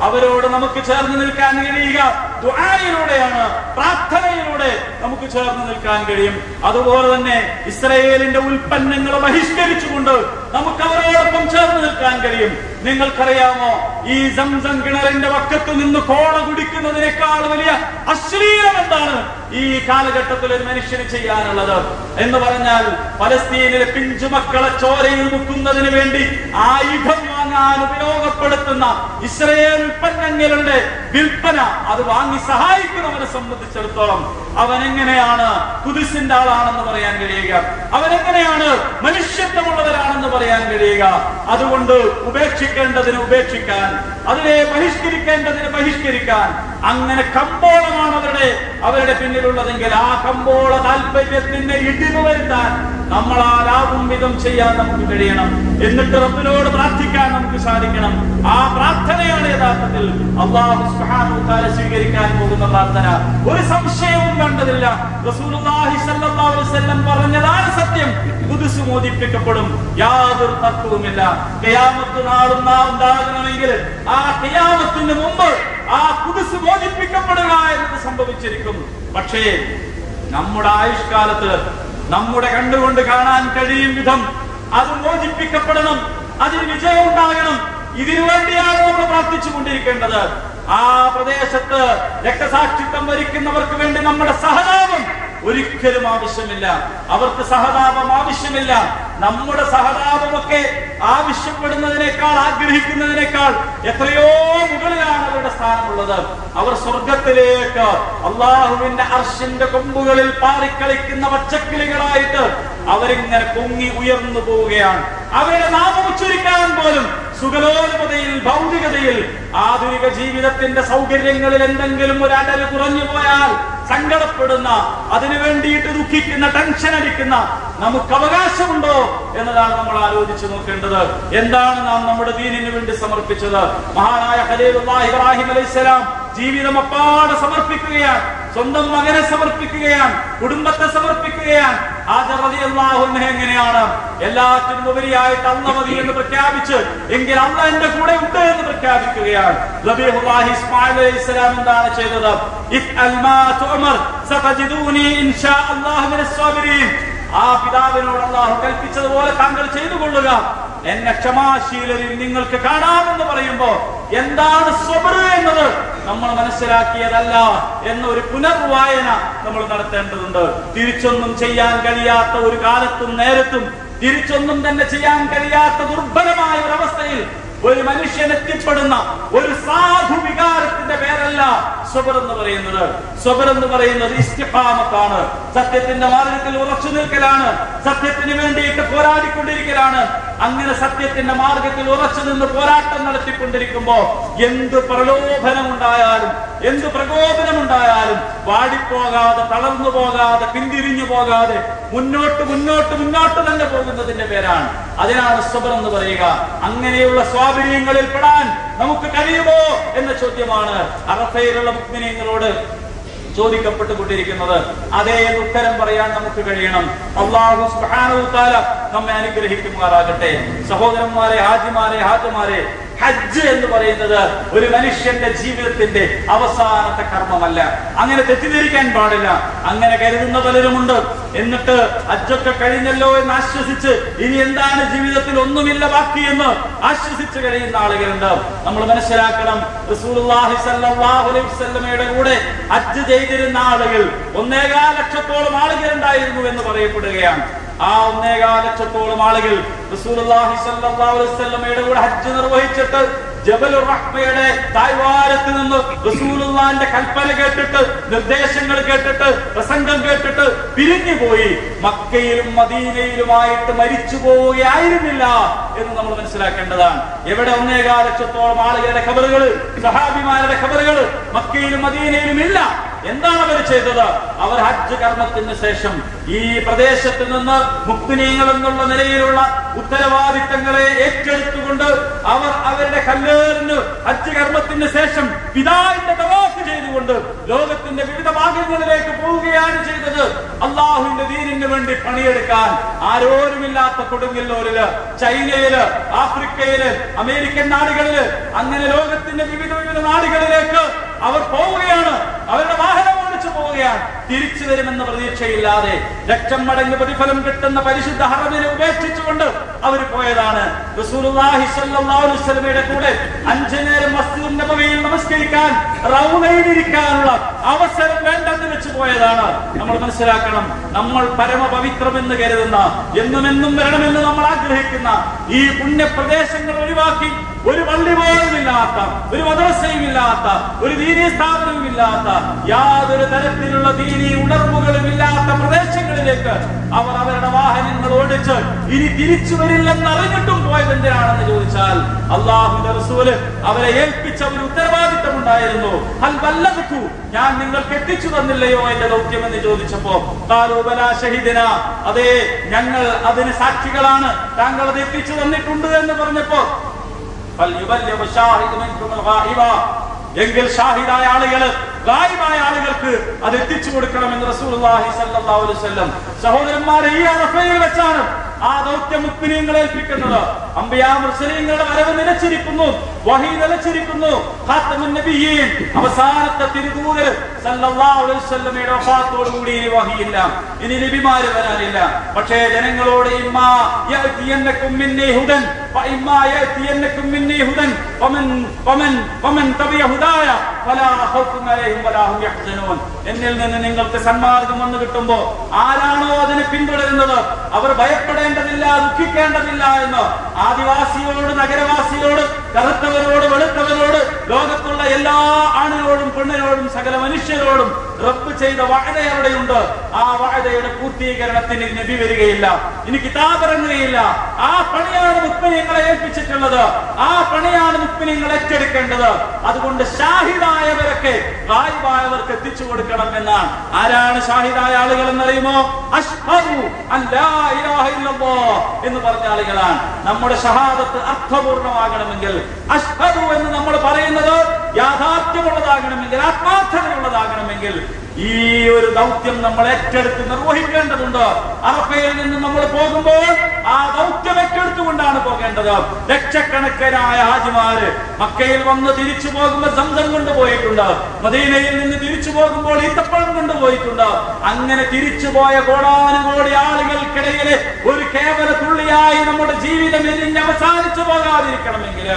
അവരോട് നമുക്ക് ചേർന്ന് നിൽക്കാൻ കഴിയുക ദുആയിലൂടെയാണ്, പ്രാർത്ഥനയിലൂടെ നമുക്ക് ചേർന്ന് നിൽക്കാൻ കഴിയും. അതുപോലെ തന്നെ ഇസ്രായേലിന്റെ ഉൽപ്പന്നങ്ങൾ ബഹിഷ്കരിച്ചുകൊണ്ട് നമുക്ക് അവരോടൊപ്പം ചേർന്ന് നിൽക്കാൻ കഴിയും. നിങ്ങൾക്കറിയാമോ, ഈ സംസം കിണറിന്റെ വക്കത്ത് നിന്ന് കോള കുടിക്കുന്നതിനേക്കാൾ വലിയ അശ്ലീലം എന്താണ് ഈ കാലഘട്ടത്തിൽ ഒരു മനുഷ്യന് ചെയ്യാനുള്ളത് എന്ന് പറഞ്ഞാൽ, പലസ്തീനിലെ പിഞ്ചു മക്കളെ ചോരയിൽ മുക്കുന്നതിന് വേണ്ടി ആയുധം വാങ്ങാൻ ഉപയോഗപ്പെടുത്തുന്ന ഇസ്രായേൽ ഉൽപ്പന്നങ്ങളുടെ വിൽപ്പന, അത് വാങ്ങി സഹായിക്കുന്നവനെ സംബന്ധിച്ചിടത്തോളം അവനെങ്ങനെയാണ് ഖുദ്സിന്റെ ആളാണെന്ന് പറയാൻ കഴിയുക? അവനെങ്ങനെയാണ് മനുഷ്യത്വമുള്ളവരാണെന്ന് പറയാൻ കഴിയുക? അതുകൊണ്ട് ഉപേക്ഷിക്കേണ്ടതിന് ഉപേക്ഷിക്കാൻ, അതിനെ ബഹിഷ്കരിക്കേണ്ടതിന് ബഹിഷ്കരിക്കാൻ, അങ്ങനെ കമ്പോളമാണ് അവരുടെ പിന്നിലുള്ളതെങ്കിൽ ആ കമ്പോള താല്പര്യത്തിന് ഇടിവ് വരുത്താൻ നമ്മളാലാവും വിധം ചെയ്യാൻ നമുക്ക് കഴിയണം. എന്നിട്ട് റബ്ബിനോട് പ്രാർത്ഥിക്കാൻ നമുക്ക് സാധിക്കണം. ആ പ്രാർത്ഥനയാണ് യഥാർത്ഥത്തിൽ അല്ലാഹു സുബ്ഹാനഹു വ തആല സ്വീകരിക്കാൻ പോകുന്ന പ്രാർത്ഥന. ഒരു സംശയവും കണ്ടതില്ല. റസൂലുള്ളാഹി സ്വല്ലല്ലാഹു അലൈഹി വസല്ലം പറഞ്ഞതാണ് സത്യം. ഖുദ്സ് മോചിപ്പിക്കപ്പെടും, യാതൊരു തർക്കവുമില്ല. ഖിയാമത്ത് നാളും ഉണ്ടാകണമെങ്കിൽ ആ ഖിയാമത്തിന് മുമ്പ് ആ ഖുദ്സ് മോചിപ്പിക്കപ്പെടുക എന്നത് സംഭവിച്ചിരിക്കും. പക്ഷേ നമ്മുടെ ആയുഷ്കാലത്ത് നമ്മുടെ കണ്ടുകൊണ്ട് കാണാൻ കഴിയും വിധം അത് മോചിപ്പിക്കപ്പെടണം, അതിന് വിജയം ഉണ്ടാകണം. ഇതിനു വേണ്ടിയാണ് നമ്മൾ പ്രാർത്ഥിച്ചു കൊണ്ടിരിക്കേണ്ടത്. ആ പ്രദേശത്ത് രക്തസാക്ഷിത്വം വരിക്കുന്നവർക്ക് വേണ്ടി നമ്മുടെ സഹതാപം ഒരിക്കലും ആവശ്യമില്ല. അവർക്ക് സഹതാപം ആവശ്യമില്ല. നമ്മുടെ സഹതാപമൊക്കെ ആവശ്യപ്പെടുന്നതിനേക്കാൾ, ആഗ്രഹിക്കുന്നതിനേക്കാൾ എത്രയോ മുകളിലാണ് അവരുടെ സ്ഥാനമുള്ളത്. അവർ സ്വർഗത്തിലേക്ക് അള്ളാഹുവിന്റെ അർശിന്റെ കൊമ്പുകളിൽ പാറിക്കളിക്കുന്ന പച്ചക്കിളികളായിട്ട് അവരിങ്ങനെ പൊങ്ങി ഉയർന്നു പോവുകയാണ്. അവരുടെ നാമം ഉച്ചരിക്കാൻ പോലും സുഖലോലുപതയിൽ, ഭൗതികതയിൽ, ആധുനിക ജീവിതത്തിന്റെ സൗകര്യങ്ങളിൽ എന്തെങ്കിലും ഒരു അടല് കുറഞ്ഞു പോയാൽ സങ്കടപ്പെടുന്ന, അതിനു വേണ്ടിയിട്ട് ദുഃഖിക്കുന്ന, ടെൻഷൻ അടിക്കുന്ന നമുക്ക് അവകാശമുണ്ടോ എന്നതാണ് നമ്മൾ ആലോചിച്ചു നോക്കേണ്ടത്. എന്താണ് നാം നമ്മുടെ ദീനിന് വേണ്ടി സമർപ്പിച്ചത്? മഹാനായ ഖലീലുല്ലാഹി ഇബ്രാഹിം അലൈഹിസ്സലാം ജീവിതം അപ്പാടെ സമർപ്പിക്കുകയാണ്. സ്വന്തം മകനെ സമർപ്പിക്കുകയാണ്, കുടുംബത്തെ സമർപ്പിക്കുകയാണ്. ഹാജർ റളിയല്ലാഹു അൻഹ എങ്ങനെയാണ് എല്ലാറ്റിനും ഉപരിയായിട്ട് അല്ലാഹ് മതി എന്ന് പ്രഖ്യാപിച്ച്, എങ്കിൽ അല്ലാഹ് എന്റെ കൂടെ ഉണ്ട് എന്ന് പ്രഖ്യാപിക്കുകയാണ്. റബീഉല്ലാഹി ഇസ്മാഈൽ അലൈഹിസ്സലാം എന്താണ് ചെയ്തത്? ഇഫ്അൽ മാ തുഅമർ സതജിദൂനി ഇൻഷാ അല്ലാഹു മിനസ് സാബിരീൻ. ആ പിതാവിനോട് അല്ലാഹു കൽപ്പിച്ചതുപോലെ താങ്കൾ ചെയ്തു കൊള്ളുക, എന്നെ ക്ഷമാശീലരിൽ നിങ്ങൾക്ക് കാണാമെന്ന് പറയുമ്പോ എന്താണ് സ്വബർ എന്നത് നമ്മൾ മനസ്സിലാക്കിയതല്ല എന്നൊരു പുനർവായന നമ്മൾ നടത്തേണ്ടതുണ്ട്. തിരിച്ചൊന്നും ചെയ്യാൻ കഴിയാത്ത ഒരു കാലത്തും നേരത്തും, തിരിച്ചൊന്നും തന്നെ ചെയ്യാൻ കഴിയാത്ത ദുർബലമായ ഒരു അവസ്ഥയിൽ ഒരു മനുഷ്യൻ എത്തിപ്പെടുന്ന ഒരു സാധു വികാരത്തിന്റെ പേരല്ല സ്വബർ എന്ന് പറയുന്നത്. സ്വബർ എന്ന് പറയുന്നത് ഇസ്തിഖാമത്താണ്, സത്യത്തിന്റെ മാർഗത്തിൽ ഉറച്ചു നിൽക്കലാണ്, സത്യത്തിന് വേണ്ടിയിട്ട് പോരാടിക്കൊണ്ടിരിക്കലാണ്. അങ്ങനെ സത്യത്തിന്റെ മാർഗത്തിൽ ഉറച്ചു നിന്ന് പോരാട്ടം നടത്തിക്കൊണ്ടിരിക്കുമ്പോ എന്ത് പ്രലോഭനം ഉണ്ടായാലും, എന്ത് പ്രകോപനമുണ്ടായാലും വാടിപ്പോകാതെ, തളർന്നു പോകാതെ, പിന്തിരിഞ്ഞു പോകാതെ മുന്നോട്ട് മുന്നോട്ട് മുന്നോട്ട് തന്നെ പോകുന്നതിന്റെ പേരാണ്, അതിനാണ് സ്വബർ എന്ന് പറയുക. അങ്ങനെയുള്ള സ്വാഭിര്യങ്ങളിൽ പെടാൻ നമുക്ക് കഴിയുമോ എന്ന ചോദ്യമാണ് അറഫയിലുള്ള മുഅ്മിനീങ്ങളോട് ചോദിക്കപ്പെട്ടുകൊണ്ടിരിക്കുന്നത്. അതേ ഉത്തരം പറയാൻ നമുക്ക് കഴിയണം. അല്ലാഹു സുബ്ഹാനഹു വ തആല നമ്മെ അനുഗ്രഹിക്കുമാറാകട്ടെ. സഹോദരന്മാരെ, ഹാജിമാരെ, ഹജ്ജ് എന്ന് പറയുന്നത് ഒരു മനുഷ്യന്റെ ജീവിതത്തിന്റെ അവസാനത്തെ കർമ്മമല്ല. അങ്ങനെ തെറ്റിദ്ധരിക്കാൻ പാടില്ല. അങ്ങനെ കരുതുന്ന പലരുമുണ്ട്. എന്നിട്ട് ഹജ്ജൊക്കെ കഴിഞ്ഞല്ലോ എന്ന് ആശ്വസിച്ച് ഇനി എന്താണ് ജീവിതത്തിൽ ഒന്നുമില്ല ബാക്കിയെന്ന് ആശ്വസിച്ച് കഴിയുന്ന ആളുകളുണ്ട്. നമ്മൾ മനസ്സിലാക്കണം, റസൂലുള്ളാഹി സ്വല്ലല്ലാഹു അലൈഹി വസല്ലമയുടെ കൂടെ ഹജ്ജ് ചെയ്തിരുന്ന ആളുകൾ 1.25 ലക്ഷത്തോളം ആളുകൾ ഉണ്ടായിരുന്നു എന്ന് പറയപ്പെടുകയാണ്. ആ 1.25 ലക്ഷത്തോളം ആളുകൾ റസൂലുള്ളാഹി സ്വല്ലല്ലാഹു അലൈഹി വസല്ലമയുടെ കൂടെ ഹജ്ജ് നിർവഹിച്ചിട്ട് ജബലുർ റഹ്മയുടെ താഴ്വാരത്ത് നിന്ന് റസൂലുള്ളാഹിന്റെ കൽപ്പന കേട്ടിട്ട്, നിർദ്ദേശങ്ങൾ കേട്ടിട്ട്, പ്രസംഗം കേട്ടിട്ട് പിരിഞ്ഞു പോയി മക്കയിലും മദീനയിലുമായിട്ട് മരിച്ചു പോവുകയായിരുന്നില്ല എന്ന് നമ്മൾ മനസ്സിലാക്കേണ്ടതാണ്. എവിടെ 1.25 ലക്ഷത്തോളം ആളുകളുടെ ഖബറുകൾ, സഹാബിമാരുടെ ഖബറുകൾ മക്കയിലും മദീനയിലും ഇല്ല. എന്താണ് അവർ ചെയ്തത്? അവർ ഹജ്ജ് കർമ്മത്തിന് ശേഷം ഈ പ്രദേശത്ത് നിന്ന് മുക്മിനീങ്ങൾ എന്നുള്ള നിലയിലുള്ള ഉത്തരവാദിത്തങ്ങളെ ഏറ്റെടുത്തുകൊണ്ട് അവർ അവരുടെ കല്ലേറിന് ഹജ്ജ് കർമ്മത്തിന് ശേഷം പിതാവിന്റെ തവാഫ് ചെയ്തുകൊണ്ട് ലോകത്തിന്റെ വിവിധ ഭാഗങ്ങളിലേക്ക് പോവുകയാണ് ചെയ്തത്. അള്ളാഹുവിന്റെ ദീനിന് വേണ്ടി പണിയെടുക്കാൻ ആരോരുമില്ലാത്ത കൊടുങ്ങല്ലൂരില്, ചൈനയില്, ആഫ്രിക്കയില്, അമേരിക്കൻ നാടുകളില്, അങ്ങനെ ലോകത്തിന്റെ വിവിധ നാടുകളിലേക്ക് അവർ പോവുകയാണ്. അവരുടെ വാഹനം ഓടിച്ചു പോവുകയാണ്. തിരിച്ചു വരുമെന്ന പ്രതീക്ഷയില്ലാതെ ലക്ഷം മടങ്ങ് പ്രതിഫലം കിട്ടുന്ന പരിശുദ്ധ ഹറമിനെ ഉപേക്ഷിച്ചുകൊണ്ട് അവർ പോയതാണ്. റസൂലുള്ളാഹി സ്വല്ലല്ലാഹു അലൈഹി വസല്ലമയുടെ കൂടെ 5 നേരം മസ്ജിദുൻ നബവിയിൽ നമസ്കരിക്കാൻ റൗളയിലിരിക്കാനുള്ള അവസരം വേണ്ടെന്ന് വെച്ച് പോയതാണ്. നമ്മൾ മനസ്സിലാക്കണം, നമ്മൾ പരമപവിത്രമെന്ന് കരുതുന്ന, എന്നും വരണമെന്ന് നമ്മൾ ആഗ്രഹിക്കുന്ന ഈ പുണ്യപ്രദേശങ്ങൾ ഒഴിവാക്കി ഒരു പള്ളി പോലും ഇല്ലാത്ത, ഒരു മദ്രസയും ഇല്ലാത്ത, ഒരു ദീനീ സ്ഥാപനവും ഇല്ലാത്ത, യാതൊരു തരത്തിലുള്ള ദീനീ ഉണർവുകളും ഇല്ലാത്ത പ്രദേശങ്ങളിലേക്ക് അവർ അവരുടെ വാഹനങ്ങൾ ഓടിച്ച് ഇനി തിരിച്ചു വരില്ലെന്ന് അറിഞ്ഞിട്ടും പോയത് എന്തിനാണെന്ന് ചോദിച്ചാൽ, അല്ലാഹുവിന്റെ റസൂല് അവരെ ഏൽപ്പിച്ച ഒരു ഉത്തരവാദിത്തം ഉണ്ടായിരുന്നു. ഹൽ ബല്ലഗ്തു, ഞാൻ നിങ്ങൾക്ക് എത്തിച്ചു തന്നില്ലയോ എന്റെ ദൗത്യം എന്ന് ചോദിച്ചപ്പോ ഖാലൂ ബലാ ഷഹീദനാ, അതെ ഞങ്ങൾ അതിന് സാക്ഷികളാണ്, താങ്കൾ അത് എത്തിച്ചു തന്നിട്ടുണ്ട് എന്ന് പറഞ്ഞപ്പോ എങ്കിൽ ഷാഹിദായ ആളുകൾ, ഗായിബായ ആളുകൾക്ക് അത് എത്തിച്ചു കൊടുക്കണമെന്ന് റസൂലുള്ളാഹി സ്വല്ലല്ലാഹു അലൈഹി വസല്ലം. സഹോദരന്മാരെ, ഈ അറഫയിൽ വെച്ചാണ് ആ ദൗത്യം മുഅ്മിനീങ്ങളെ ഏൽപ്പിക്കുന്നത്. അംബിയാ മുർസലീങ്ങളുടെ വരവ് നിലച്ചിരിക്കുന്നു, വഹി നിലച്ചിരിക്കുന്നു. ഖാതമുൻ നബിയ്യീൻ, അവസാനത്തെ തിരുദൂതർ സല്ലല്ലാഹു അലൈഹി വസല്ലമയുടെ വഫാത്തോടുകൂടി ഇനി വഹിയില്ല, ഇനി നബിമാര് വരാനില്ല. പക്ഷേ ജനങ്ങളോട് ഇമ്മാ യഅതിയന്നകും മിന്നി ഹുദൻ വഇമ്മാ യഅതിയന്നകും മിന്നി ഹുദൻ വമൻ തബിയ ഹുദായ ഫലാ ഖൗഫുൻ അലൈഹിം വലാ ഹും യഹ്സനൂൻ. എന്നിൽ നിന്ന് നിങ്ങൾക്ക് സന്മാർഗം വന്നു കിട്ടുമ്പോ ആരാണോ അതിനെ പിന്തുടരുന്നത് അവർ ഭയപ്പെടേണ്ടതില്ല, ദുഃഖിക്കേണ്ടതില്ല എന്ന് ആദിവാസിയോട്, നഗരവാസിയോട്, കറുത്തവരോട്, വെളുത്തവരോട്, ലോകത്തുള്ള എല്ലാ ആണിനോടും പെണ്ണിനോടും സകല മനുഷ്യരോടും റബ്ബ് ചെയ്ത വഅദ അവിടെയുണ്ട്. ആ വഅദയുടെ പൂർത്തീകരണത്തിന് നബി വരികയില്ല, ഇനി കിതാബ് ഇറങ്ങുകയില്ല. ആ പണിയാണ് മുഅ്മിനീങ്ങളെ ഏൽപ്പിച്ചിട്ടുള്ളത്, ആ പണിയാണ് മുഅ്മിനീങ്ങൾ ഏറ്റെടുക്കേണ്ടത്. അതുകൊണ്ട് ഷാഹിദായവരൊക്കെ ഗായിബായവർക്ക് എത്തിച്ചു കൊടുക്കണം എന്നാണ്. ആരാണ് ഷാഹിദായ ആളുകൾ എന്നറിയുമോ? അശ്ഹദു അല്ലാ ഇലാഹ ഇല്ലല്ലാഹ് എന്ന് പറഞ്ഞ ആളുകളാണ്. നമ്മുടെ ഷഹാദത്ത് അർത്ഥപൂർണമാകണമെങ്കിൽ, അശ്ഹദു എന്ന് നമ്മൾ പറയുന്നത് യാഥാർത്ഥ്യമുള്ളതാകണമെങ്കിൽ, ആത്മാർത്ഥതയുള്ളതാകണമെങ്കിൽ ഈ ഒരു ദൗത്യം നമ്മൾ ഏറ്റെടുത്ത് നിർവഹിക്കേണ്ടതുണ്ട്. അറഫയിൽ നിന്ന് നമ്മൾ പോകുമ്പോൾ ആ ദൗത്യം ഏറ്റെടുത്തുകൊണ്ടാണ് പോകേണ്ടത്. ലക്ഷക്കണക്കിനായ ഹാജിമാര് മക്കയിൽ വന്ന് തിരിച്ചു പോകുമ്പോൾ സംസം കൊണ്ടുപോയിട്ടുണ്ട്, മദീനയിൽ നിന്ന് തിരിച്ചു പോകുമ്പോൾ ഈത്തപ്പഴം കൊണ്ടുപോയിട്ടുണ്ട്. അങ്ങനെ തിരിച്ചുപോയ കോടാനുകോടി ആളുകൾക്കിടയിലെ ഒരു കേവല തുള്ളിയായി നമ്മുടെ ജീവിതം എരിഞ്ഞ് അവസാനിച്ചു പോകാതിരിക്കണമെങ്കിൽ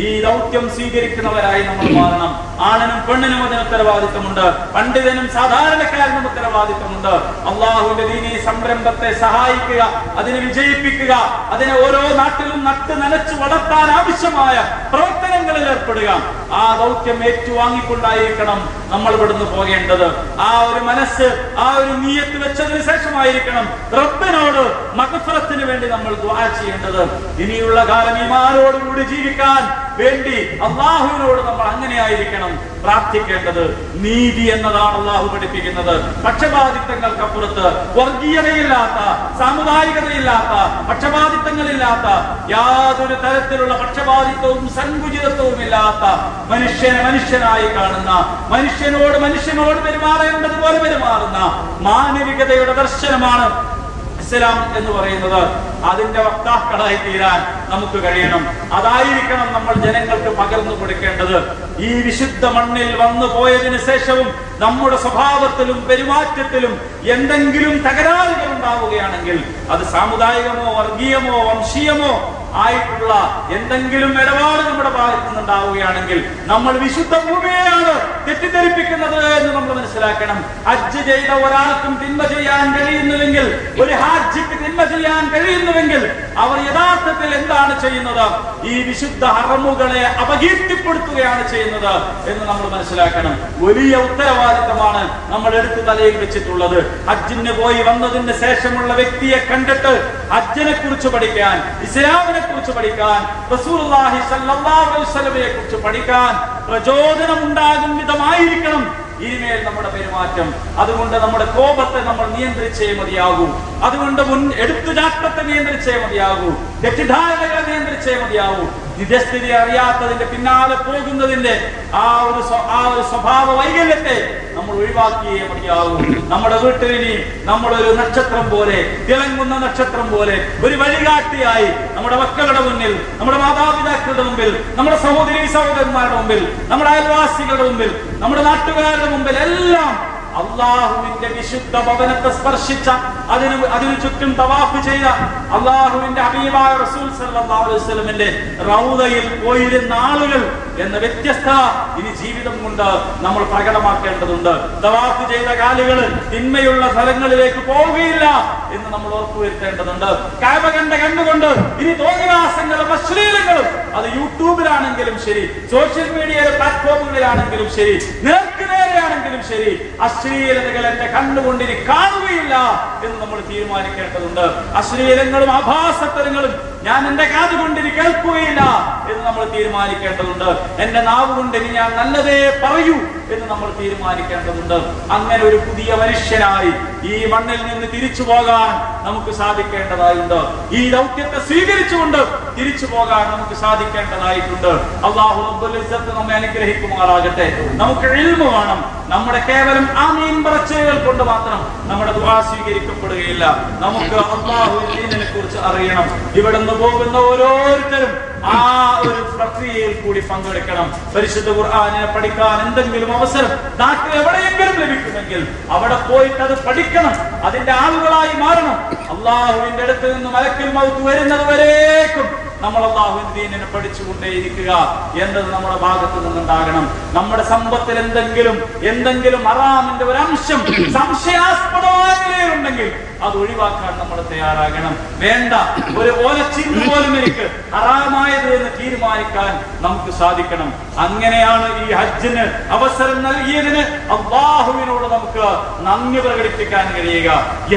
ഈ ദൗത്യം സ്വീകരിക്കുന്നവരായി നമ്മൾ മാറണം. ആണിനും പെണ്ണിനും അതിന് ഉത്തരവാദിത്തമുണ്ട്, പണ്ഡിതനും സാധാരണക്കാരനും ഉത്തരവാദിത്തമുണ്ട്. അള്ളാഹുവിന്റെ ദീനീ സംരംഭത്തെ സഹായിക്കുക, അതിനെ വിജയിപ്പിക്കുക, അതിനെ ഓരോ നാട്ടിലും നട്ട് നനച്ചു വളർത്താൻ ആവശ്യമായ പ്രവർത്തനങ്ങളിൽ ഏർപ്പെടുക. ആ ദൗത്യം ഏറ്റുവാങ്ങിക്കൊണ്ടായിരിക്കണം നമ്മൾ ഇവിടുന്ന് പോകേണ്ടത്. ആ ഒരു മനസ്സ്, ആ ഒരു നിയ്യത്ത് വെച്ചതിന് ശേഷമായിരിക്കണം റബ്ബിനോട് മഗ്ഫിറത്തിന് വേണ്ടി നമ്മൾ ദുആ ചെയ്യേണ്ടത്. ഇനിയുള്ള കാലം ഈമാനോടുകൂടി ജീവിക്കാൻ വേണ്ടി അള്ളാഹുവിനോട് നമ്മൾ അങ്ങനെയായിരിക്കണം പ്രാർത്ഥിക്കേണ്ടത്. നീതി എന്നതാണ് അള്ളാഹു പഠിപ്പിക്കുന്നത്. പക്ഷപാതിത്വങ്ങൾക്കപ്പുറത്ത്, വർഗീയതയില്ലാത്ത, സാമുദായികതയില്ലാത്ത, പക്ഷപാതിത്വങ്ങളില്ലാത്ത, യാതൊരു തരത്തിലുള്ള പക്ഷപാതിത്വവും സങ്കുചിതത്വവും ഇല്ലാത്ത, മനുഷ്യനെ മനുഷ്യനായി കാണുന്ന, മനുഷ്യനോട് പെരുമാറേണ്ടതുപോലെ പെരുമാറുന്ന മാനവികതയുടെ ദർശനമാണ് ഇസ്ലാം എന്ന് പറയുന്നത്. അതിന്റെ വക്താക്കളായി തീരാൻ നമുക്ക് കഴിയണം. അതായിരിക്കണം നമ്മൾ ജനങ്ങൾക്ക് പകർന്നു കൊടുക്കേണ്ടത്. ഈ വിശുദ്ധ മണ്ണിൽ വന്നു പോയതിനു ശേഷവും നമ്മുടെ സ്വഭാവത്തിലും പെരുമാറ്റത്തിലും എന്തെങ്കിലും തകരാറുകൾ ഉണ്ടാവുകയാണെങ്കിൽ, അത് സാമുദായികമോ വർഗീയമോ വംശീയമോ ആയിട്ടുള്ള എന്തെങ്കിലും ഇടപാട് നമ്മുടെ ഭാഗത്ത് നിന്നുണ്ടാവുകയാണെങ്കിൽ നമ്മൾ വിശുദ്ധ ഭൂമിയെയാണ് തെറ്റിദ്ധരിപ്പിക്കുന്നത് എന്ന് നമ്മൾ മനസ്സിലാക്കണം. ഹജ്ജ് ചെയ്ത ഒരാൾക്കും തിന്മ ചെയ്യാൻ കഴിയുന്നുവെങ്കിൽ, ഒരു ഹാജിക്ക് തിന്മ ചെയ്യാൻ കഴിയുന്നുവെങ്കിൽ അവർ യഥാർത്ഥത്തിൽ എന്താണ് ചെയ്യുന്നത്? ഈ വിശുദ്ധ ഹറമുകളെ അപകീർത്തിപ്പെടുത്തുകയാണ് ചെയ്യുന്നത് എന്ന് നമ്മൾ മനസ്സിലാക്കണം. വലിയ ഉത്തരവാദിത്തമാണ് നമ്മൾ എടുത്തു തലയിൽ വെച്ചിട്ടുള്ളത്. ഹജ്ജിന് പോയി വന്നതിന് ശേഷമുള്ള വ്യക്തിയെ കണ്ടിട്ട് ഹജ്ജിനെ കുറിച്ച് പഠിക്കാൻ, ഇസ്ലാമിനെ കുറിച്ച് പഠിക്കാൻ, റസൂലുള്ളാഹി സ്വല്ലല്ലാഹു അലൈഹി വസല്ലമയെ കുറിച്ച് പഠിക്കാൻ പ്രചോദനം ഉണ്ടാകും വിധമായിരിക്കണം ഇനിമേൽ നമ്മുടെ പെരുമാറ്റം. അതുകൊണ്ട് നമ്മുടെ കോപത്തെ നമ്മൾ നിയന്ത്രിച്ചേ മതിയാകൂ. അതുകൊണ്ട് എടുത്തുചാട്ടത്തെ നിയന്ത്രിച്ചേ മതിയാകൂ. തെറ്റിദ്ധാരണകളെ നിയന്ത്രിച്ചേ മതിയാകൂ. നിജസ്ഥിതി അറിയാത്തതിന്റെ പിന്നാലെ പോകുന്നതിന്റെ ആ ഒരു സ്വഭാവ വൈകല്യത്തെ നമ്മൾ ഒഴിവാക്കിയേ മതിയാകൂ. നമ്മുടെ വീട്ടിലിനി നമ്മളൊരു നക്ഷത്രം പോലെ, തിളങ്ങുന്ന നക്ഷത്രം പോലെ, ഒരു വഴികാട്ടിയായി നമ്മുടെ മക്കളുടെ മുന്നിൽ, നമ്മുടെ മാതാപിതാക്കളുടെ മുമ്പിൽ, നമ്മുടെ സഹോദരീ സഹോദരന്മാരുടെ മുമ്പിൽ, നമ്മുടെ അയൽവാസികളുടെ മുമ്പിൽ, നമ്മുടെ നാട്ടുകാരുടെ മുമ്പിൽ എല്ലാം അള്ളാഹുവിന്റെ വിശുദ്ധ ഭവനത്തെ സ്പർശിച്ച, അതിനു ചുറ്റും തവാഫ് ചെയ്ത അള്ളാഹുവിന്റെ ഹബീബായ റസൂൽ സല്ലല്ലാഹു അലൈഹി വസല്ലമിന്റെ റൗദയിൽ പോയിരുന്ന ആളുകൾ എന്ന വ്യത്യസ്ത ഇനി ജീവിതം കൊണ്ട് നമ്മൾ പ്രകടമാക്കേണ്ടതുണ്ട്. തവാഫ് ചെയ്ത കാലുകൾ തിന്മയുള്ള സ്ഥലങ്ങളിലേക്ക് പോവുകയില്ല എന്ന് നമ്മൾ ഉറപ്പുവരുത്തേണ്ടതുണ്ട്. കഅബ കണ്ട കണ്ടുകൊണ്ട് ഇനി തോന്നിവാസങ്ങളും അശ്ലീലങ്ങളും അത് യൂട്യൂബിലാണെങ്കിലും ശരി, സോഷ്യൽ മീഡിയയിലെ പ്ലാറ്റ്ഫോമുകളിലാണെങ്കിലും ശരി, നേർക്കുനേരെയാണെങ്കിലും ശരി, അശ്ലീലതകൾ എന്റെ കണ്ണുകൊണ്ട് ഇനി കാണുകയില്ല എന്ന് നമ്മൾ തീരുമാനിക്കേണ്ടതുണ്ട്. അശ്ലീലങ്ങളും ആഭാസത്തരങ്ങളും ഞാൻ എന്റെ കാതുകൊണ്ട് ഇനി കേൾക്കുകയില്ല എന്ന് നമ്മൾ തീരുമാനിക്കേണ്ടതുണ്ട്. എന്റെ നാവ് കൊണ്ട് ഇനി ഞാൻ നല്ലതേ പറയൂ എന്ന് നമ്മൾ തീരുമാനിക്കേണ്ടതുണ്ട്. അങ്ങനെ ഒരു പുതിയ മനുഷ്യനായി ഈ മണ്ണിൽ നിന്ന് തിരിച്ചു പോകാൻ നമുക്ക് സാധിക്കേണ്ടതായിട്ടുണ്ട്. ഈ ദൗത്യത്തെ സ്വീകരിച്ചുകൊണ്ട് തിരിച്ചു പോകാൻ നമുക്ക് സാധിക്കേണ്ടതായിട്ടുണ്ട്. അല്ലാഹു റബ്ബുൽ ഇസ്സത്ത് നമ്മെ അനുഗ്രഹിക്കുമാറാകട്ടെ. നമുക്ക് ഇൽമു വേണം. നമ്മുടെ കേവലം ആമീൻ പറച്ചുകൾ കൊണ്ട് മാത്രം നമ്മുടെ ദുആ സ്വീകരിക്കപ്പെടുകയില്ല. നമുക്ക് അല്ലാഹുവിനെ കുറിച്ച് അറിയണം. ഇവിടുന്ന് പോകുന്ന ഓരോരുത്തരും ആ ഒരു പ്രക്രിയയിൽ കൂടി പങ്കെടുക്കണം. പരിശുദ്ധ ഖുർആനിനെ പഠിക്കാൻ എന്തെങ്കിലും അവസരം നാട്ടിൽ എവിടെയെങ്കിലും ലഭിക്കുമെങ്കിൽ അവിടെ പോയിട്ട് അത് പഠിക്കണം. അതിന്റെ ആളുകളായി മാറണം. അള്ളാഹുവിന്റെ അടുത്ത് നിന്ന് മലക്കുൽ മൗത്ത് വരുന്നത് വരേക്കും നമ്മൾ അല്ലാഹുവിന്റെ ദീനിനെ പഠിച്ചുകൊണ്ടേയിരിക്കുക എന്നത് നമ്മുടെ ഭാഗത്ത് നിന്നുണ്ടാകണം. നമ്മുടെ സമ്പത്തിൽ എന്തെങ്കിലും ഹറാമിന്റെ ഒരു അംശം സംശയാസ്പദമായ നിലയിലുണ്ടെങ്കിൽ അത് ഒഴിവാക്കാൻ നമ്മൾ തയ്യാറാകണം. വേണ്ട, ഒരു ഓലച്ചിന്ത പോലും എനിക്ക് ഹറാമായത് എന്ന് തീരുമാനിക്കാൻ നമുക്ക് സാധിക്കണം. അങ്ങനെയാണ് ഈ ഹജ്ജിന് അവസരം നൽകിയതിന് അല്ലാഹുവിനോട് നമുക്ക് നന്ദി പ്രകടിപ്പിക്കാൻ കഴിയുക.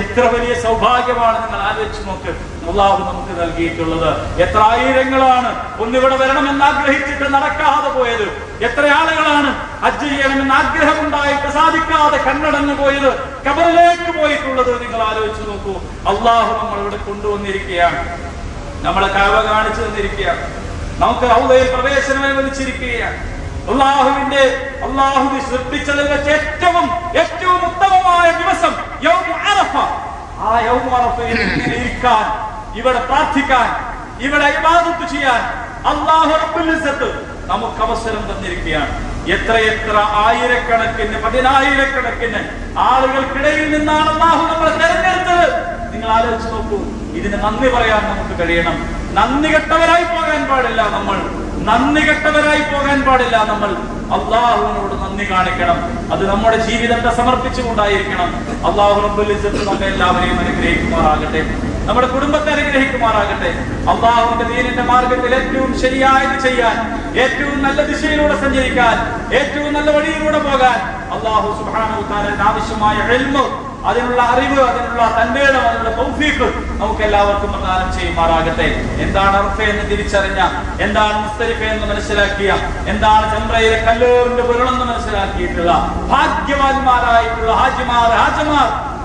എത്ര വലിയ സൗഭാഗ്യമാണ് നിങ്ങൾ ആലോചിച്ച് നോക്ക്. അല്ലാഹു നമുക്ക് നൽകിയിട്ടുള്ളത് എത്ര ആയിരങ്ങളാണ് ഒന്നിവിടെ വരണമെന്ന് ആഗ്രഹിച്ചിട്ട് നടക്കാതെ പോയത്. എത്ര ആളുകളാണ് ഹജ്ജ് ചെയ്യണമെന്ന് ആഗ്രഹമുണ്ടായിട്ട് സാധിക്കാതെ കണ്ണടഞ്ഞു പോയത്, ഖബറിലേക്ക് പോയിട്ടുള്ളത്. നിങ്ങൾ ആലോചിച്ച് നോക്കൂ. അല്ലാഹു നമ്മളിവിടെ കൊണ്ടുവന്നിരിക്കുകയാണ്. നമ്മളെ കഅബ കാണിച്ചു തന്നിരിക്കുകയാണ്. നമുക്ക് റൗദയിൽ പ്രവേശനം അനുവദിച്ചിരിക്കുകയാണ്. അല്ലാഹു സൃഷ്ടിച്ചതിൽ വെച്ച് ഏറ്റവും ഉത്തമമായ ദിവസം യൗമു അറഫ. ആ യൗമു അറഫയിൽ ഇരിക്കാൻ, ഇവിടെ പ്രാർത്ഥിക്കാൻ, ഇവിടെ ഇബാദത്ത് ചെയ്യാൻ അല്ലാഹു റബ്ബുൽ ഇസ്സത്ത് നമുക്ക് അവസരം തന്നിരിക്കുകയാണ്. എത്ര ആയിരക്കണക്കിന് പതിനായിരക്കണക്കിന് ആളുകൾക്കിടയിൽ നിന്നാണ് അല്ലാഹു നമ്മളെ തെരഞ്ഞെടുത്തത്. നിങ്ങൾ ആലോചിച്ച് നോക്കൂ. ഇതിന് നന്ദി പറയാൻ നമുക്ക് കഴിയണം. നന്ദി കെട്ടവരായി പോകാൻ പാടില്ല നമ്മൾ. അല്ലാഹുവിനോട് നന്ദി കാണിക്കണം. അത് നമ്മുടെ ജീവിതത്തെ സമർപ്പിച്ചുകൊണ്ടായിരിക്കണം. അല്ലാഹു റബ്ബുൽ ഇസ്സത്ത് നമ്മെ എല്ലാവരെയും അനുഗ്രഹിക്കുമാറാകട്ടെ. നമ്മുടെ കുടുംബത്തെ അനുഗ്രഹിക്കുമാറാകട്ടെ. അല്ലാഹുവിന്റെ ദീനിന്റെ മാർഗത്തിൽ ഏറ്റവും ശരിയായത് ചെയ്യാൻ, ഏറ്റവും നല്ല ദിശയിലൂടെ സഞ്ചരിക്കാൻ, ഏറ്റവും നല്ല വഴിയിലൂടെ പോകാൻ അല്ലാഹു സുബ്ഹാനഹു വ തആല ആവശ്യമായ ഇൽമ്, അതിനുള്ള അറിവ്, അതിനുള്ള തൻവീർ, അതിനുള്ള തൗഫീഖ് നമുക്ക് എല്ലാവർക്കും പ്രദാനം ചെയ്യുമാറാകട്ടെ. എന്താണ് അറഫ എന്ന് തിരിച്ചറിഞ്ഞ, എന്താണ് മുസ്തലിഫ എന്ന് മനസ്സിലാക്കിയ, എന്താണ് ജംറയിലെ കല്ലേറിന്റെ പൊരുളെന്ന് മനസ്സിലാക്കിയിട്ടുള്ള ഭാഗ്യവാന്മാരായിട്ടുള്ള ഹാജിമാർ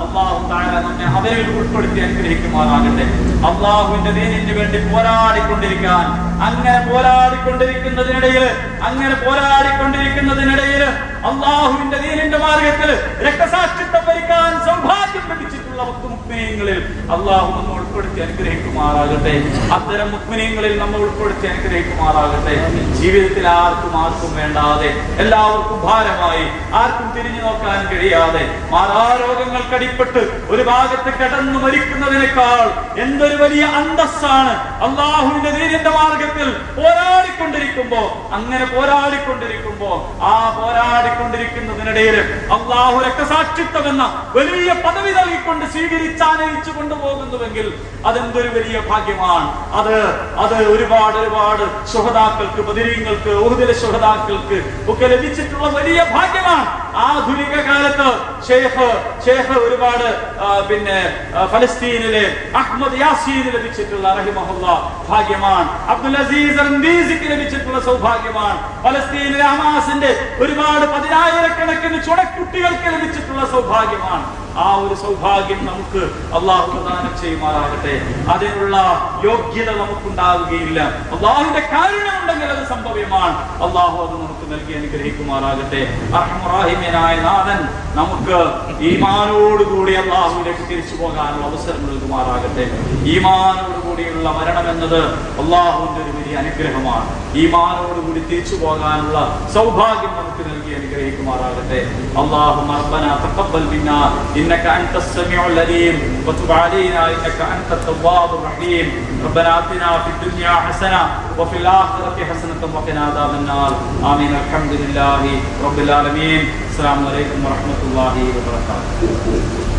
അല്ലാഹു തആല നമ്മെ അവരിൽ ഉൾപ്പെടുത്തി അനുഗ്രഹിക്കുമാറാകട്ടെ. അല്ലാഹുവിന്റെ ദീനിന് വേണ്ടി പോരാടിക്കൊണ്ടിരിക്കാൻ, അങ്ങനെ പോരാടിക്കൊണ്ടിരിക്കുന്നതിനിടയിൽ അല്ലാഹുവിന്റെ ദീനിന്റെ മാർഗത്തിൽ രക്തസാക്ഷിത്വം വരിക്കാൻ സൗഭാഗ്യം ലഭിച്ചിട്ടുള്ള മുഅ്മിനീങ്ങളിൽ അല്ലാഹു നമ്മെ ഉൾപ്പെടുത്തി അനുഗ്രഹിക്കുമാറാകട്ടെ. അത്തരം മുഅ്മിനീങ്ങളിൽ നമ്മെ ഉൾപ്പെടുത്തി അനുഗ്രഹിക്കുമാറാകട്ടെ. ജീവിതത്തിൽ ആർക്കും വേണ്ടാതെ, എല്ലാവർക്കും ഭാരമായി, ആർക്കും തിരിഞ്ഞു നോക്കാൻ കഴിയാതെ, മാറാരോഗങ്ങൾ കടിപ്പെട്ട് ഒരു ഭാഗത്ത് കിടന്നു മരിക്കുന്നതിനേക്കാൾ എന്തൊരു വലിയ അന്തസ്സാണ് അല്ലാഹുവിന്റെ ദീനിന്റെ മാർഗത്തിൽ പോരാടിക്കൊണ്ടിരിക്കുമ്പോ ആ പോരാടിക്കൊണ്ടിരിക്കുന്നതിനിടയിൽ അല്ലാഹു രക്തസാക്ഷിത്വം എന്ന വലിയ പദവി നൽകിക്കൊണ്ട് സ്വീകരിച്ചാനയിച്ചു കൊണ്ടുപോകുന്നുവെങ്കിൽ അതെന്തൊരു വലിയ ഭാഗ്യമാണ്. അത് ഒരുപാട് ശുഹദാക്കൾക്ക്, ബദരീങ്ങൾക്ക്, ഉഹദിലെ ശുഹദാക്കൾക്ക് ഒക്കെ ലഭിച്ചിട്ടുള്ള വലിയ ഭാഗ്യമാണ്. ആധുനിക കാലത്ത് ഷേഖ് ഒരുപാട് ഫലസ്തീനിലെ അഹ്മദ് യാസീന് ലഭിച്ചിട്ടുള്ള റഹിമഹുല്ലാഹ് ഭാഗ്യമാണ്. അബ്ദുൽ അസീസ് റംദീസിക്ക് ലഭിച്ചിട്ടുള്ള സൗഭാഗ്യമാണ്. ഫലസ്തീനിലെ ഹമാസിന്റെ ഒരുപാട് 10,000-കണക്കിന് ചുണക്കുട്ടികൾക്ക് ലഭിച്ചിട്ടുള്ള സൗഭാഗ്യമാണ്. ആ ഒരു സൗഭാഗ്യം നമുക്ക് അള്ളാഹു പ്രദാനം ചെയ്യുമാറാകട്ടെ. അതിനുള്ള യോഗ്യത നമുക്കുണ്ടാവുകയില്ല. അള്ളാഹുവിന്റെ കാരുണ്യമുണ്ടെങ്കിൽ അത് സംഭവ്യമാണ്. അള്ളാഹു അത് നമുക്ക് നൽകി അനുഗ്രഹിക്കുമാറാകട്ടെ. അർഹമുറാഹിമീനായ നാഥൻ നമുക്ക് ഈമാനോടുകൂടി അള്ളാഹുവിലേക്ക് തിരിച്ചു പോകാനുള്ള അവസരം നൽകുമാറാകട്ടെ. ഈമാനോടുകൂടിയുള്ള മരണം എന്നത് അള്ളാഹുവിന്റെ ഒരു വലിയ അനുഗ്രഹമാണ്. ഈമാനോടുകൂടി തിരിച്ചു പോകാനുള്ള സൗഭാഗ്യം നമുക്ക് നൽകി അനുഗ്രഹിക്കുമാറാകട്ടെ. അല്ലാഹുമ്മ റബ്ബനാ തഖബ്ബൽ മിന്നാ إنك أنت السميع العليم وتب علينا إنك أنت التواب الرحيم ربنا آتنا في الدنيا حسنة وفي الآخرة حسنة وقنا عذاب النار آمين الحمد لله رب العالمين السلام عليكم ورحمة الله وبركاته.